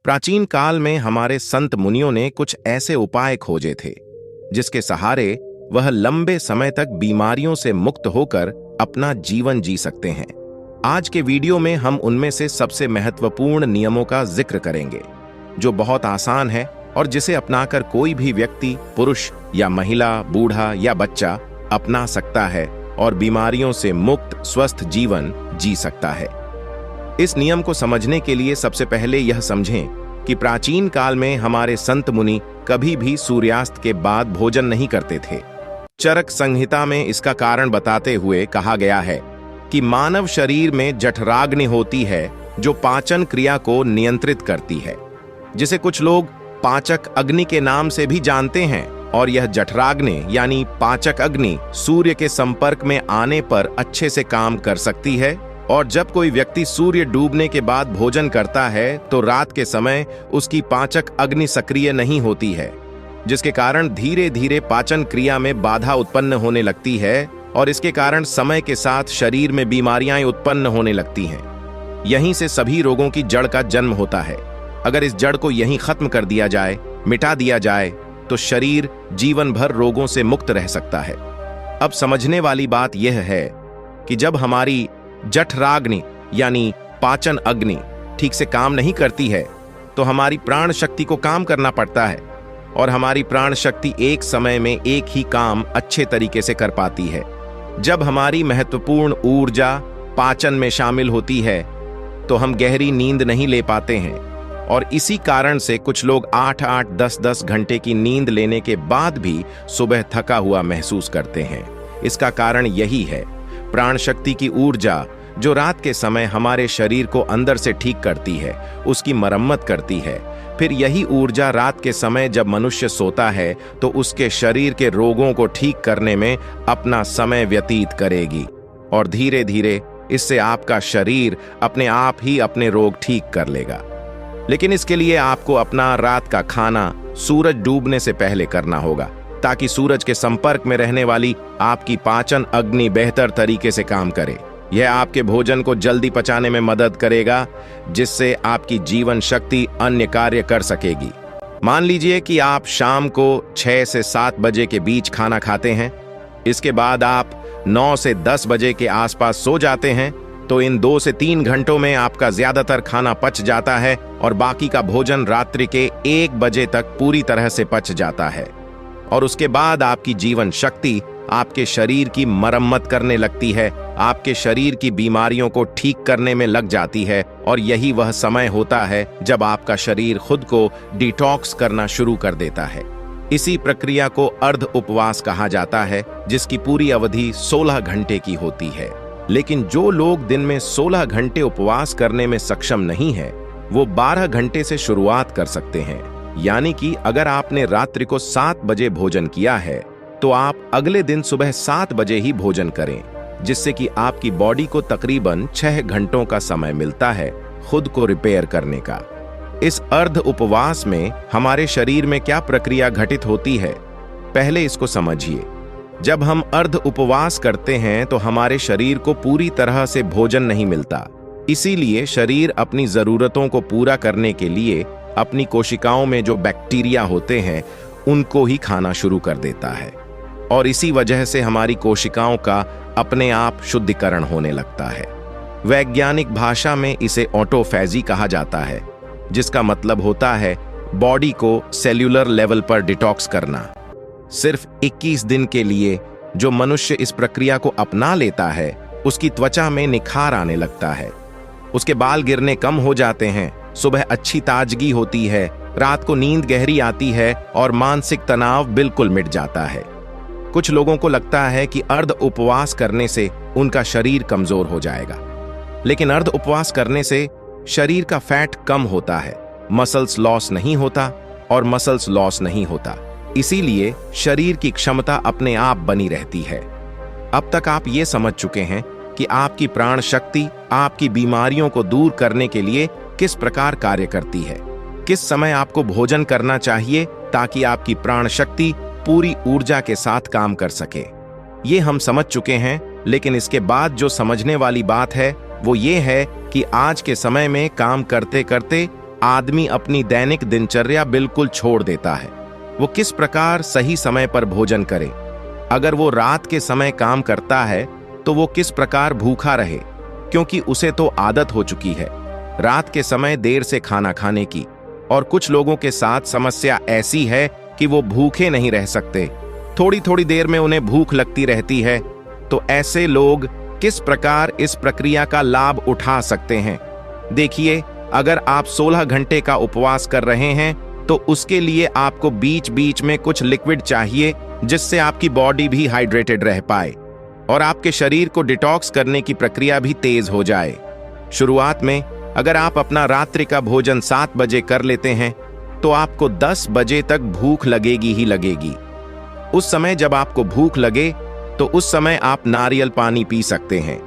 प्राचीन काल में हमारे संत मुनियों ने कुछ ऐसे उपाय खोजे थे जिसके सहारे वह लंबे समय तक बीमारियों से मुक्त होकर अपना जीवन जी सकते हैं। आज के वीडियो में हम उनमें से सबसे महत्वपूर्ण नियमों का जिक्र करेंगे जो बहुत आसान है और जिसे अपनाकर कोई भी व्यक्ति, पुरुष या महिला, बूढ़ा या बच्चा अपना सकता है और बीमारियों से मुक्त स्वस्थ जीवन जी सकता है। इस नियम को समझने के लिए सबसे पहले यह समझें कि प्राचीन काल में हमारे संत मुनि कभी भी सूर्यास्त के बाद भोजन नहीं करते थे। चरक संहिता में इसका कारण बताते हुए कहा गया है कि मानव शरीर में जठराग्नि होती है जो पाचन क्रिया को नियंत्रित करती है, जिसे कुछ लोग पाचक अग्नि के नाम से भी जानते हैं। और यह जठराग्नि यानी पाचक अग्नि सूर्य के संपर्क में आने पर अच्छे से काम कर सकती है। और जब कोई व्यक्ति सूर्य डूबने के बाद भोजन करता है तो रात के समय उसकी पाचक अग्नि सक्रिय नहीं होती है, जिसके कारण धीरे धीरे पाचन क्रिया में बाधा उत्पन्न होने लगती है और इसके कारण समय के साथ शरीर में बीमारियां उत्पन्न होने लगती हैं। यहीं से सभी रोगों की जड़ का जन्म होता है। अगर इस जड़ को यहीं खत्म कर दिया जाए, मिटा दिया जाए, तो शरीर जीवन भर रोगों से मुक्त रह सकता है। अब समझने वाली बात यह है कि जब हमारी जठराग्नि यानी पाचन अग्नि ठीक से काम नहीं करती है तो हमारी प्राण शक्ति को काम करना पड़ता है और हमारी प्राण शक्ति एक समय में एक ही काम अच्छे तरीके से कर पाती है। जब हमारी महत्वपूर्ण ऊर्जा पाचन में शामिल होती है तो हम गहरी नींद नहीं ले पाते हैं और इसी कारण से कुछ लोग 8-8, 10-10 घंटे की नींद लेने के बाद भी सुबह थका हुआ महसूस करते हैं। इसका कारण यही है, प्राण शक्ति की ऊर्जा जो रात के समय हमारे शरीर को अंदर से ठीक करती है, उसकी मरम्मत करती है। फिर यही ऊर्जा रात के समय जब मनुष्य सोता है तो उसके शरीर के रोगों को ठीक करने में अपना समय व्यतीत करेगी और धीरे धीरे इससे आपका शरीर अपने आप ही अपने रोग ठीक कर लेगा। लेकिन इसके लिए आपको अपना रात का खाना सूरज डूबने से पहले करना होगा ताकि सूरज के संपर्क में रहने वाली आपकी पाचन अग्नि बेहतर तरीके से काम करे। यह आपके भोजन को जल्दी पचाने में मदद करेगा, जिससे आपकी जीवन शक्ति अन्य कार्य कर सकेगी। मान लीजिए कि आप शाम को 6 से 7 बजे के बीच खाना खाते हैं, इसके बाद आप 9 से 10 बजे के आसपास सो जाते हैं, तो इन 2 से 3 घंटों में आपका ज्यादातर खाना पच जाता है और बाकी का भोजन रात्रि के 1 बजे तक पूरी तरह से पच जाता है। और उसके बाद आपकी जीवन शक्ति आपके शरीर की मरम्मत करने लगती है, आपके शरीर की बीमारियों को ठीक करने में लग जाती है और यही वह समय होता है जब आपका शरीर खुद को डिटॉक्स करना शुरू कर देता है। इसी प्रक्रिया को अर्ध उपवास कहा जाता है, जिसकी पूरी अवधि 16 घंटे की होती है। लेकिन जो लोग दिन में 16 घंटे उपवास करने में सक्षम नहीं है, वो 12 घंटे से शुरुआत कर सकते हैं। यानी कि अगर आपने रात्रि को 7 बजे भोजन किया है तो आप अगले दिन सुबह 7 बजे ही भोजन करें, जिससे कि आपकी बॉडी को तकरीबन 6 घंटों का समय मिलता है खुद को रिपेयर करने का। इस अर्ध उपवास में हमारे शरीर में क्या प्रक्रिया घटित होती है, पहले इसको समझिए। जब हम अर्ध उपवास करते हैं तो हमारे शरीर को पूरी तरह से भोजन नहीं मिलता, इसीलिए शरीर अपनी जरूरतों को पूरा करने के लिए अपनी कोशिकाओं में जो बैक्टीरिया होते हैं उनको ही खाना शुरू कर देता है और इसी वजह से हमारी कोशिकाओं का अपने आप शुद्धिकरण होने लगता है। वैज्ञानिक भाषा में इसे ऑटोफैजी कहा जाता है, जिसका मतलब होता है बॉडी को सेल्यूलर लेवल पर डिटॉक्स करना। सिर्फ 21 दिन के लिए जो मनुष्य इस प्रक्रिया को अपना लेता है उसकी त्वचा में निखार आने लगता है, उसके बाल गिरने कम हो जाते हैं, सुबह अच्छी ताजगी होती है, रात को नींद गहरी आती है और मानसिक तनाव बिल्कुल मिट जाता है। कुछ लोगों को लगता है कि अर्ध उपवास करने से उनका शरीर कमजोर हो जाएगा, लेकिन अर्ध उपवास करने से शरीर का फैट कम होता है, मसल्स लॉस नहीं होता और मसल्स लॉस नहीं होता, इसीलिए शरीर की क्षमता अपने आप बनी रहती है। अब तक आप ये समझ चुके हैं कि आपकी प्राण शक्ति आपकी बीमारियों को दूर करने के लिए किस प्रकार कार्य करती है, किस समय आपको भोजन करना चाहिए ताकि आपकी प्राण शक्ति पूरी ऊर्जा के साथ काम कर सके। ये हम समझ चुके हैं, लेकिन इसके बाद जो समझने वाली बात है वो ये है कि आज के समय में काम करते करते आदमी अपनी दैनिक दिनचर्या बिल्कुल छोड़ देता है। वो किस प्रकार सही समय पर भोजन करे। अगर वो रात के समय काम करता है तो वो किस प्रकार भूखा रहे, क्योंकि उसे तो आदत हो चुकी है रात के समय देर से खाना खाने की। और कुछ लोगों के साथ समस्या ऐसी है कि वो भूखे नहीं रह सकते, थोड़ी थोड़ी देर में उन्हें भूख लगती रहती है। तो ऐसे लोग किस प्रकार इस प्रक्रिया का लाभ उठा सकते हैं? देखिए, अगर आप 16 घंटे का उपवास कर रहे हैं तो उसके लिए आपको बीच बीच में कुछ लिक्विड चाहिए, जिससे आपकी बॉडी भी हाइड्रेटेड रह पाए और आपके शरीर को डिटॉक्स करने की प्रक्रिया भी तेज हो जाए। शुरुआत में अगर आप अपना रात्रि का भोजन 7 बजे कर लेते हैं तो आपको 10 बजे तक भूख लगेगी ही लगेगी। उस समय जब आपको भूख लगे तो उस समय आप नारियल पानी पी सकते हैं।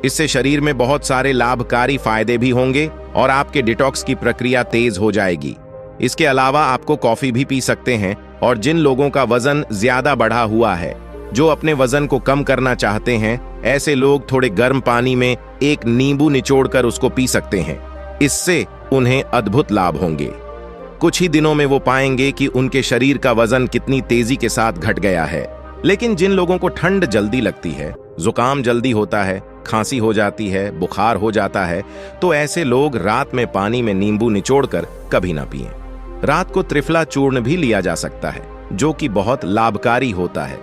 इससे शरीर में बहुत सारे लाभकारी फायदे भी होंगे और आपके डिटॉक्स की प्रक्रिया तेज हो जाएगी। इसके अलावा आपको कॉफी भी पी सकते हैं। और जिन लोगों का वजन ज्यादा बढ़ा हुआ है, जो अपने वजन को कम करना चाहते हैं, ऐसे लोग थोड़े गर्म पानी में एक नींबू निचोड़कर उसको पी सकते हैं। इससे उन्हें अद्भुत लाभ होंगे। कुछ ही दिनों में वो पाएंगे कि उनके शरीर का वजन कितनी तेजी के साथ घट गया है। लेकिन जिन लोगों को ठंड जल्दी लगती है, जुकाम जल्दी होता है, खांसी हो जाती है, बुखार हो जाता है, तो ऐसे लोग रात में पानी में नींबू निचोड़कर कभी ना पिएं। रात को त्रिफला चूर्ण भी लिया जा सकता है, जो कि बहुत लाभकारी होता है।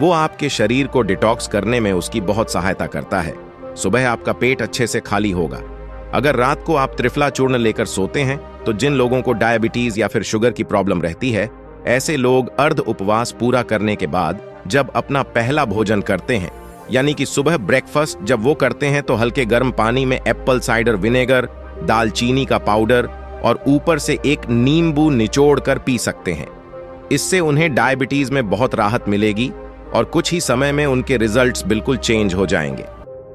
वो आपके शरीर को डिटॉक्स करने में उसकी बहुत सहायता करता है। सुबह आपका पेट अच्छे से खाली होगा। अगर रात को आप त्रिफला चूर्ण लेकर सोते हैं तो जिन लोगों को डायबिटीज या फिर शुगर की प्रॉब्लम रहती है, ऐसे लोग अर्ध उपवास पूरा करने के बाद जब अपना पहला भोजन करते हैं, यानी कि सुबह ब्रेकफास्ट जब वो करते हैं, तो हल्के गर्म पानी में एप्पल साइडर विनेगर, दालचीनी का पाउडर और ऊपर से एक नींबू निचोड़ कर पी सकते हैं। इससे उन्हें डायबिटीज में बहुत राहत मिलेगी और कुछ ही समय में उनके रिजल्ट्स बिल्कुल चेंज हो जाएंगे।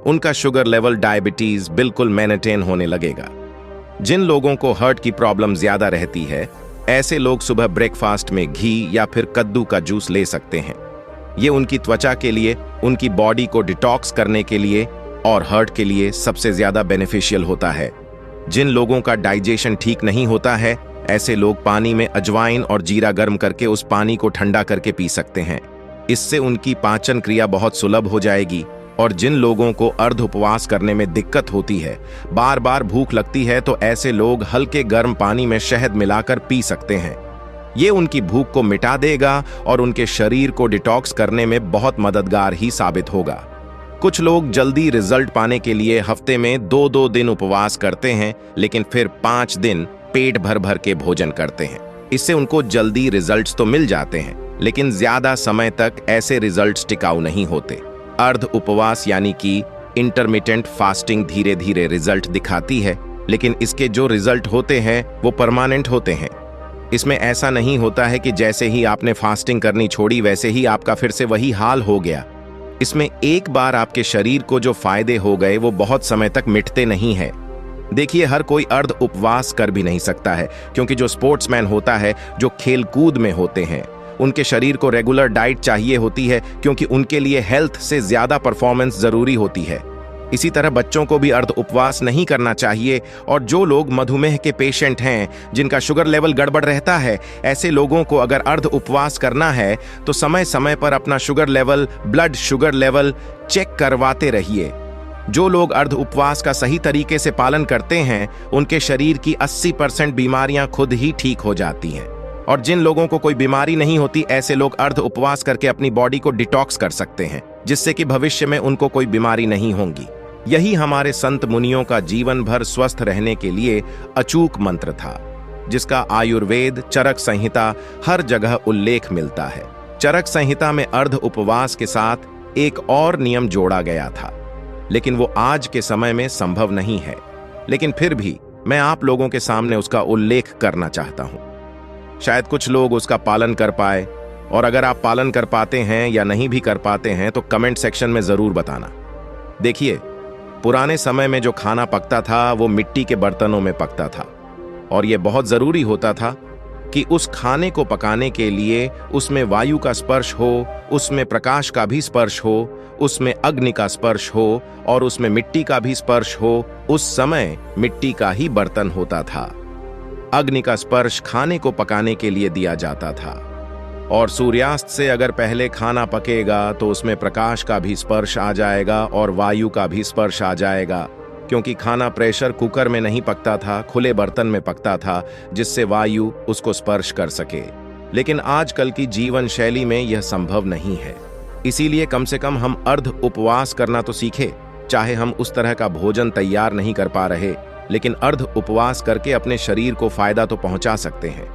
उनका शुगर लेवल, डायबिटीज बिल्कुल मेंटेन होने लगेगा। जिन लोगों को हार्ट की प्रॉब्लम ज्यादा रहती है, ऐसे लोग सुबह ब्रेकफास्ट में घी या फिर कद्दू का जूस ले सकते हैं। ये उनकी त्वचा के लिए, उनकी बॉडी को डिटॉक्स करने के लिए और हार्ट के लिए सबसे ज्यादा बेनिफिशियल होता है। जिन लोगों का डाइजेशन ठीक नहीं होता है, ऐसे लोग पानी में अजवाइन और जीरा गर्म करके उस पानी को ठंडा करके पी सकते हैं। इससे उनकी पाचन क्रिया बहुत सुलभ हो जाएगी। और जिन लोगों को अर्ध उपवास करने में दिक्कत होती है, बार बार भूख लगती है, तो ऐसे लोग हल्के गर्म पानी में शहद मिलाकर पी सकते हैं। ये उनकी भूख को मिटा देगा और उनके शरीर को डिटॉक्स करने में बहुत मददगार ही साबित होगा। कुछ लोग जल्दी रिजल्ट पाने के लिए हफ्ते में 2-2 दिन उपवास करते हैं, लेकिन फिर 5 दिन पेट भर भर के भोजन करते हैं। इससे उनको जल्दी रिजल्ट्स तो मिल जाते हैं, लेकिन ज्यादा समय तक ऐसे रिजल्ट्स टिकाऊ नहीं होते। अर्ध उपवास यानी कि इंटरमिटेंट फास्टिंग धीरे धीरे रिजल्ट दिखाती है, लेकिन इसके जो रिजल्ट होते हैं वो परमानेंट होते हैं। इसमें ऐसा नहीं होता है कि जैसे ही आपने फास्टिंग करनी छोड़ी वैसे ही आपका फिर से वही हाल हो गया। इसमें एक बार आपके शरीर को जो फायदे हो गए वो बहुत समय तक मिटते नहीं है। देखिए, हर कोई अर्ध उपवास कर भी नहीं सकता है, क्योंकि जो स्पोर्ट्समैन होता है, जो खेलकूद में होते हैं, उनके शरीर को रेगुलर डाइट चाहिए होती है, क्योंकि उनके लिए हेल्थ से ज्यादा परफॉर्मेंस जरूरी होती है। इसी तरह बच्चों को भी अर्ध उपवास नहीं करना चाहिए। और जो लोग मधुमेह के पेशेंट हैं, जिनका शुगर लेवल गड़बड़ रहता है, ऐसे लोगों को अगर अर्ध उपवास करना है तो समय समय पर अपना sugar level, blood sugar level check करवाते रहिए। जो लोग अर्ध उपवास का सही तरीके से पालन करते हैं, उनके शरीर की 80% बीमारियां खुद ही ठीक हो जाती हैं। और जिन लोगों को कोई बीमारी नहीं होती, ऐसे लोग अर्ध उपवास करके अपनी बॉडी को डिटॉक्स कर सकते हैं, जिससे कि भविष्य में उनको कोई बीमारी नहीं होगी। यही हमारे संत मुनियों का जीवन भर स्वस्थ रहने के लिए अचूक मंत्र था, जिसका आयुर्वेद, चरक संहिता हर जगह उल्लेख मिलता है। चरक संहिता में अर्ध उपवास के साथ एक और नियम जोड़ा गया था, लेकिन वो आज के समय में संभव नहीं है। लेकिन फिर भी मैं आप लोगों के सामने उसका उल्लेख करना चाहता हूं। शायद कुछ लोग उसका पालन कर पाए, और अगर आप पालन कर पाते हैं या नहीं भी कर पाते हैं तो कमेंट सेक्शन में जरूर बताना। देखिए, पुराने समय में जो खाना पकता था वो मिट्टी के बर्तनों में पकता था, और यह बहुत जरूरी होता था कि उस खाने को पकाने के लिए उसमें वायु का स्पर्श हो, उसमें प्रकाश का भी स्पर्श हो, उसमें अग्नि का स्पर्श हो और उसमें मिट्टी का भी स्पर्श हो। उस समय मिट्टी का ही बर्तन होता था। अग्नि का स्पर्श खाने को पकाने के लिए दिया जाता था, और सूर्यास्त से अगर पहले खाना पकेगा तो उसमें प्रकाश का भी स्पर्श आ जाएगा और वायु का भी स्पर्श आ जाएगा, क्योंकि खाना प्रेशर कुकर में नहीं पकता था, खुले बर्तन में पकता था, जिससे वायु उसको स्पर्श कर सके। लेकिन आजकल की जीवन शैली में यह संभव नहीं है। इसीलिए कम से कम हम अर्ध उपवास करना तो सीखे। चाहे हम उस तरह का भोजन तैयार नहीं कर पा रहे, लेकिन अर्ध उपवास करके अपने शरीर को फायदा तो पहुंचा सकते हैं।